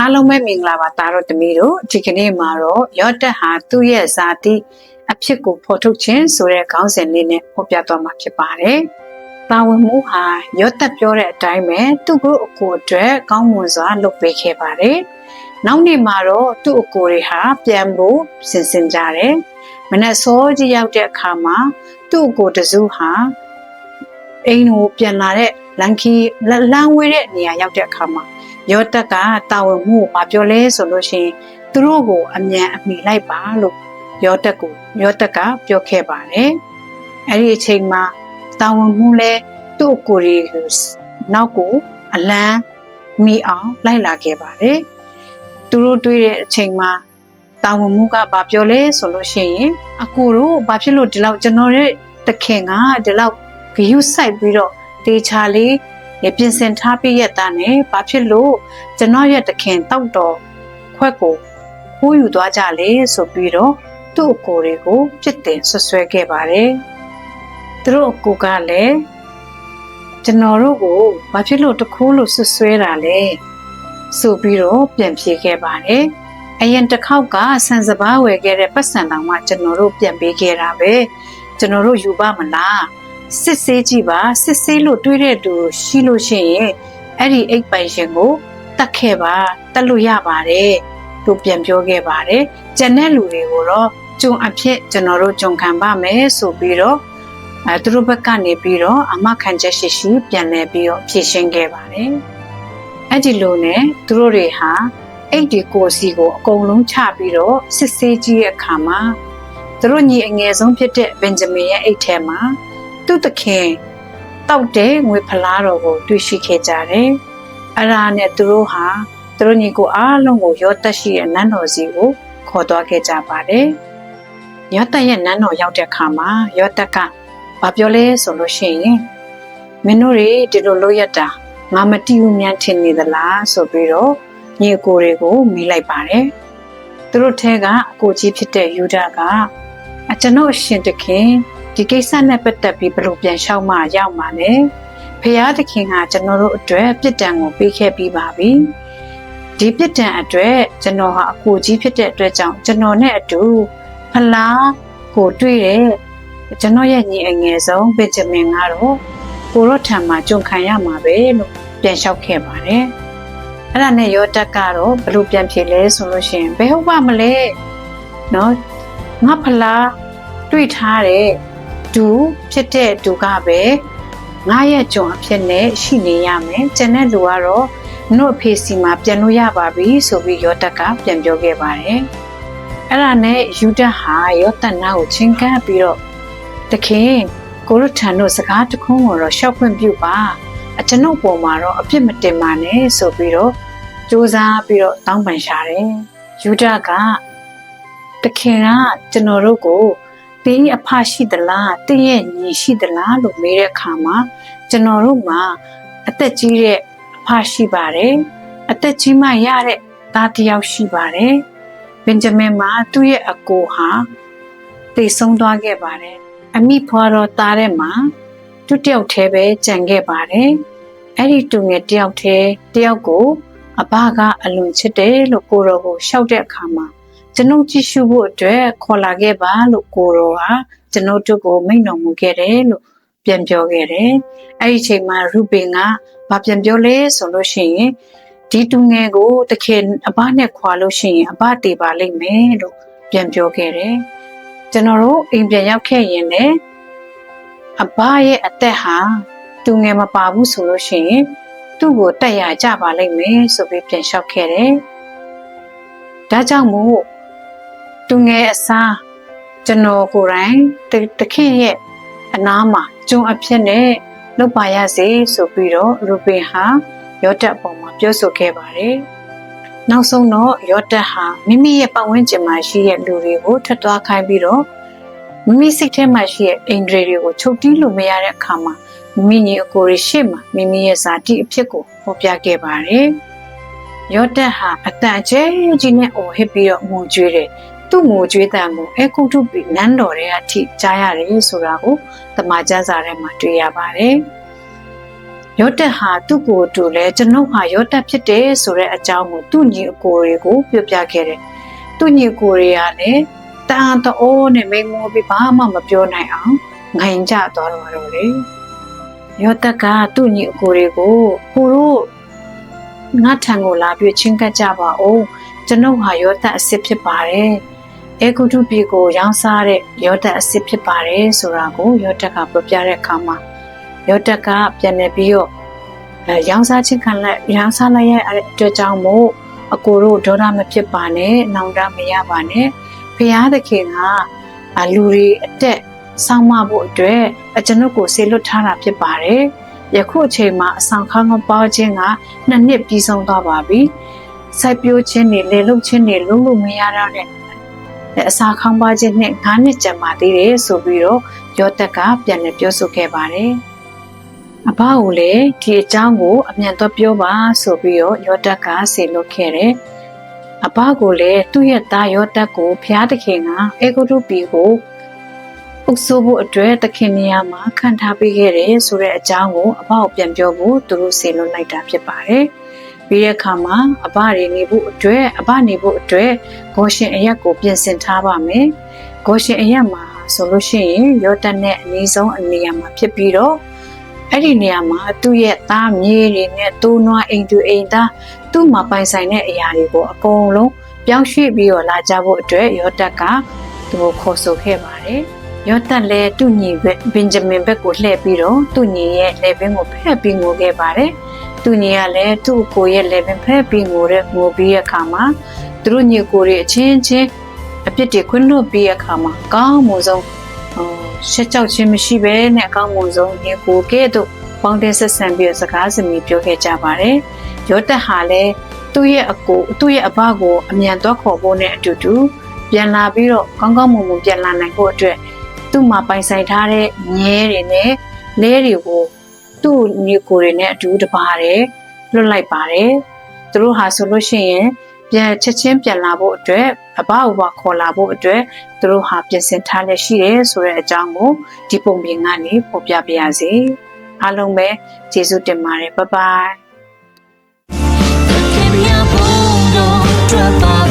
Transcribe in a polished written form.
အားလုံးပဲမင်္ဂလာပါသားတို့သမီးတို့ဒီကနေ့မှာတော့ယောသတ်ဟာသူ့ရဲ့ဇာတိအဖြစ်ကိုဖော်ထုတ်ခြင်းဆိုတဲ့ခေါင်းစဉ်လေးနဲ့ဖော်ပြသွားမှာဖြစ်ပါတယ်။တာဝန်မှုဟာယောသတ်ပြောတဲ့အတိုင်းပဲသူ့ကိုအကိုအတွက်ကောင်းမွန်စွာလုပ်ပေးခဲ့ပါတယ်။နောက်နေ့မှာတော့သူ့အကိုတွေဟာပြန်ဖို့စဉ်ဆင်ကြတယ်။မနက်စောကြီးရောက်တဲ့အခါမှာသူ့အကိုတစုဟာအိမ်ကိုပြန်လာတဲ့လမ်းဝေးတဲ့နေရာရောက်တဲ့အခါမှာယောသတ်ကတာဝန်မှုကိုပြောလဲဆိုလို့ရှိရင်သူတို့ကိုအမြန်အမိလိုက်ပါလို့ယောသတ်ကပြောခဲ့ပါတယ်။အဲဒီအချိန်မှာတာဝန်မှုလဲသူ့အကိုတွေကိုနောက်ကိုအလန်းမိအောင်လိုက်လာခဲ့ပါတယ်။သူတို့တွေ့တဲ့အချိန်မှာတာဝန်မှုကပြောလဲဆိုလို့ရှိရင်အကိုတို့ဘာဖြစ်လို့ဒီလောက်ကျွန်တော်ရဲ့တခင်ကဒီလောက်ဂယုစိုက်ပြီးတော့တေချာလေးပြင်ဆင်ထားပြရက်သားနဲ့ဘာဖြစ်လို့ကျွန်တော်ရဲ့တခင်တောက်တော်ခွက်ကိုခိုးယူသွားကြလေဆိုပြီးတော့သူ့အကိုတွေကိုပြစ်တင်ဆွဆွဲခဲ့ပါတယ်။သူတို့အကိုကလည်းကျွန်တော်တို့ကိုဘာဖြစ်လို့တခိုးလို့ဆွဆွဲတာလဲဆိုပြီးတော့ပြန်ဖြေခဲ့ပါတယ်။အရင်တစ်ခေါက်ကဆန်စပါးဝယ်ခဲ့တဲ့ပတ်စံတောင်မှကျွန်တော်တို့ပြန်ပေးခဲ့တာပဲ။ကျွန်တော်တို့ယူပါမလား။စစ်ဆေးကြည့်ပါစစ်ဆေးလို့တွေးတဲ့သူရှိလို့ရှိရင်အဲ့ဒီအိတ်ပိုင်ရှင်ကိုတတ်ခဲ့ပါတတ်လို့ရပါတယ်လို့ပြန်ပြောခဲ့ပါတယ်ကျန်တဲ့လူတွေကိုတော့ဂျုံအဖြစ်ကျွန်တော်တို့ဂျုံခံပါမယ်ဆိုပြီးတော့သူတို့ဘက်ကနေပြီးတော့အမခံချက်ရှိပြန်လဲပြီးတော့ဖြည့်ရှင်းခဲ့ပါတယ်အဲ့ဒီလိုနဲ့သူတို့တွေဟာအိတ်ဒီကိုစီကိုအကုန်လုံးချပြီးတော့စစ်ဆေးကြည့်တဲ့အခါမှာသူတို့ညီအငယ်ဆုံးဖြစ်တဲ့ဘင်ဂျမင်ရဲ့အိတ်ထဲမှာသူ့တခင်တောက်တဲ့ငွေဖလားတော်ကိုတွေ့ရှိခဲ့ကြတယ်။အဲ့ဒါနဲ့သူတို့ဟာသူတို့ညီကိုအားလုံးကိုယောသတ်ရှိတဲ့နန်းတော်စီကိုခေါ်သွားခဲ့ကြပါတယ်။ယောသတ်ရဲ့နန်းတော်ရောက်တဲ့အခါမှာယောသတ်ကဘာပြောလဲဆိုလို့ရှိရင်မင်းတို့တွေဒီလိုလုပ်ရတာငါမတီးဘူးများထင်နေသလားဆိုပြီးတော့ညီအကိုတွေကိုမေးလိုက်ပါတယ်။သူတို့ထဲကအကိုကြီးဖြစ်တဲ့ယူဒာကကျွန်တော်အရှင်တခင်ဒီကိစ္စနဲ့ပတ်သက်ပြီးဘယ်လိုပြန်လျှောက်မှရောက်မှာလဲဖရာသခင်ကကျွန်တော်တို့အတွက်ပြစ်ဒဏ်ကိုပေးခဲ့ပြီးပါပြီဒီပြစ်ဒဏ်အတွက်ကျွန်တော်ဟာအကိုကြီးဖြစ်တဲ့အတွက်ကြောင့်ကျွန်တော်နဲ့အတူဖလားကိုတွေ့တဲ့ကျွန်တော်ရဲ့ညီအငယ်ဆုံးဘင်ဂျမင်ကတော့ကိုရော့ထံမှာကြုံခံရမှာပဲလို့ပြန်လျှောက်ခဲ့ပါတယ်အဲ့ဒါနဲ့ယောသတ်ကတော့ဘယ်လိုပြန်ဖြေလဲဆိုလို့ရှိရင်ဘယ်ဟုတ်ပါမလဲနော်ငါဖလားတွေ့ထားတဲ့သူဖြစ်တဲ့သူကပဲငါရဲ့ကြုံအဖြစ်နဲ့ရှိနေရမယ်ကျန်တဲ့လူကတော့နှုတ်အဖေစီမှာပြန်လို့ရပါပြီဆိုပြီးယောသတ်ကပြန်ပြောခဲ့ပါတယ်အဲ့ဒါနဲ့ယူဒဟာယောသတ်နာကိုချင်းကပ်ပြီးတော့တခင်ကိုရထန်တို့စကားတခုံးကိုတော့ရှောက်ခွင့်ပြုပါကျွန်ုပ်ပေါ်မှာတော့အပြစ်မတင်ပါနဲ့ဆိုပြီးတော့စူးစမ်းပြီးတော့တောင်းပန်ရှာတယ်ယူဒကတခင်ကကျွန်တော်တို့ကိုတင်းအဖရှိသလားတင်းရဲ့ညီရှိသလားလို့မေးတဲ့အခါမှာကျွန်တော်တို့မှာအသက်ကြီးတဲ့အဖရှိပါတယ်အသက်ကြီးမှရတဲ့သားတစ်ယောက်ရှိပါတယ်ဘင်ဂျမင်မှာသူ့ရဲ့အကိုဟာတေဆုံးသွားခဲ့ပါတယ်အမိဖွားတော်သားထဲမှာသူတယောက်တည်းပဲကြံခဲ့ပါတယ်အဲ့ဒီတူငယ်တယောက်ကိုအဘကအလွန်ချစ်တယ်လို့ကိုတော်ကိုရှောက်တဲ့အခါမှာကျွန်ုပ်ကြည့်ရှုဖို့အတွက်ခေါ်လာခဲ့ပါလို့ကိုရောဟာကျွန်ုပ်တို့ကိုမိန့်တော်မူခဲ့တယ်လို့ပြန်ပြောခဲ့တယ်။အဲ့ဒီအချိန်မှာရူဘင်ကဘာပြန်ပြောလဲဆိုလို့ရှိရင်ဒီတူငယ်ကိုတခင်အဘနဲ့ခွာလို့ရှိရင်အဘတည်ပါလိမ့်မယ်လို့ပြန်ပြောခဲ့တယ်။ကျွန်တော်တို့အိမ်ပြန်ရောက်ခဲ့ရင်လည်းအဘရဲ့အသက်ဟာတူငယ်မပါဘူးဆိုလို့ရှိရင်သူ့ကိုတက်ရကြပါလိမ့်မယ်ဆိုပြီးပြန်လျှောက်ခဲ့တယ်။ဒါကြောင့်မို့သူငယ်အစားကျွန်တော်ကိုယ်တိုင်တခင်ရဲ့အနားမှာကျုံအဖြစ်နဲ့လုပ်ပါရစေဆိုပြီးတော့ရူဘင်ဟာယောသတ်ပေါ်မှာပြောဆိုခဲ့ပါတယ်။နောက်ဆုံးတော့ယောသတ်ဟာမိမိရဲ့ပတ်ဝန်းကျင်မှာရှိတဲ့လူတွေကိုထွက်သွားခိုင်းပြီးတော့မိမိစိတ်ထဲမှာရှိတဲ့အိန္ဒြေတွေကိုချုပ်တီးလို့မရတဲ့အခါမှာမိမိညီအကိုရရှိမှမိမိရဲ့ဇာတိအဖြစ်ကိုဟောပြခဲ့ပါတယ်။ယောသတ်ဟာအတန်အကျဲကြီးနဲ့အော်ဟစ်ပြီးတော့ငိုကြွေးတယ်သူ့ငိုကြွေးတံကိုကုထုပိနန်းတော်ရဲ့အထိကြားရတယ်ဆိုတာကိုတမန်ကျမ်းစာထဲမှာတွေ့ရပါတယ်။ ယောတက်ဟာသူ့ကိုယ်တူလဲကျွန်ုပ်ဟာယောတက်ဖြစ်တယ်ဆိုတဲ့အကြောင်းကိုသူ့ညီအကိုတွေကိုပြောပြခဲ့တယ်သူ့ညီအကိုတွေကလည်းတန်တောနဲ့မိန်မောပြီးဘာမှမပြောနိုင်အောင်ငိုင်ကြသွားတော့လေယောတက်ကသူ့ညီအကိုတွေကိုကိုတို့ငါထံကိုလာပြီးချင်းကပ်ကြပါဦးကျွန်ုပ်ဟာယောတက်အစ်စ်ဖြစ်ပါတယ်အေဂုတုပြည်ကိုရောင်းစားတဲ့ယောတက်အစ်စ်ဖြစ်ပါတယ်ဆိုတာကိုယောတက်ကပြောပြတဲ့အခါမှာယောတက်ကပြန်နေပြီးတော့ရောင်းစားချင်းခံလိုက်ရောင်းစားလိုက်ရဲ့အတွက်ကြောင့်မို့အကိုတို့ဒေါသမဖြစ်ပါနဲ့နောင်တမရပါနဲ့ဖရာသခင်ကလူတွေအတက်ဆောင်းမဖို့အတွက်ကျွန်ုပ်ကိုဆေလွတ်ထားတာဖြစ်ပါတယ်ယခုအချိန်မှာအဆောင်ခေါင်းပေါင်းခြင်းက2 နှစ်ပြီးဆုံးသွားပါပြီစိုက်ပျိုးခြင်းတွေလေလုတ်ခြင်းတွေလုံးလို့မရတော့တဲ့အစာခေါင်းပါခြင်းနဲ့9 နှစ်ကြာမှသေးတယ်ဆိုပြီးတော့ယောတက်ကပြန်လည်ပြောဆိုခဲ့ပါတယ်အဘကိုလည်းဒီအကြောင်းကိုအမြန်တော့ပြောပါဆိုပြီးတော့ယောတက်ကဆေလွတ်ခဲ့တယ်အဘကိုလည်းသူ့ရဲ့သားယောတက်ကိုဖျားသခင်ကအေဂုတုပြည်ကိုအုပ်စိုးဖို့အတွက်သခင်နေရာမှာခံထားပေးခဲ့တယ်ဆိုတဲ့အကြောင်းကိုအဘကိုပြန်ပြောဖို့သူတို့ဆေလွတ်လိုက်တာဖြစ်ပါတယ်ပြီးတဲ့အခါမှာအဘနေဖို့အတွက်ဂေါရှင်အရက်ကိုပြင်ဆင်ထားပါမယ်ဂေါရှင်အရက်မှာဆိုလို့ရှိရင်ယောတက်နဲ့အနည်းဆုံးအနေရာမှာဖြစ်ပြီးတော့အဲ့ဒီနေရာမှာသူ့ရဲ့သားမြေးတွေနဲ့တိုးနွားအိမ်သူအိမ်သားသူ့မှာပိုင်ဆိုင်တဲ့အရာတွေကိုအကုန်လုံးပြောင်းရွှေ့ပြီးတော့လာကြဖို့အတွက်ယောတက်ကသူ့ကိုခေါ်ဆိုခဲ့ပါတယ်ယောတက်လည်းသူ့ညီဘင်ဂျမင်ဘက်ကိုလှည့်ပြီးတော့သူ့ညီရဲ့လေပင်ကိုဖက်ပြီးငိုခဲ့ပါတယ်သူညီကလည်းသူ့ကိုရဲ့လေပင်ဖက်ပြီးငိုပြီးတဲ့အခါမှာသူတို့ညီကိုတွေအချင်းချင်းအပြစ်တွေခွင့်လွှတ်ပြီးတဲ့အခါမှာကောင်းမှုဆုံးရှက်ကြောက်ခြင်းမရှိဘဲနဲ့အကောင်းမွန်ဆုံးညီကိုကဲ့သို့ပေါင်းတင်ဆက်ဆံပြီးစကားစမြည်ပြောခဲ့ကြပါတယ်။ယောတက်ဟာလည်းသူ့ရဲ့အဘကိုအမြန်တော့ခေါ်ဖို့နဲ့အတူတူပြန်လာပြီးတော့ကောင်းကောင်းမွန်မွန်ပြန်လာနိုင်ဖို့အတွက်သူ့မှာပိုင်ဆိုင်ထားတဲ့မြဲတွေနဲ့လဲတွေကိုသူ့ညီကိုတွေနဲ့အတူတပါးတယ်လွတ်လိုက်ပါတယ်။သူတို့ဟာဆိုလို့ရှိရင်ပြန်ချက်ချင်းပြန်လာဖို့အတွက်အဘကိုပါခေါ်လာဖို့အတွက်သူတို့ဟာပြင်ဆင်ထားလက်ရှိတယ်ဆိုတဲ့အကြောင်းကိုဒီပုံပြင်ကနေဖော်ပြပါရစေအားလုံးပဲကျေးဇူးတင်ပါတယ်ဘိုင်ဘိုင်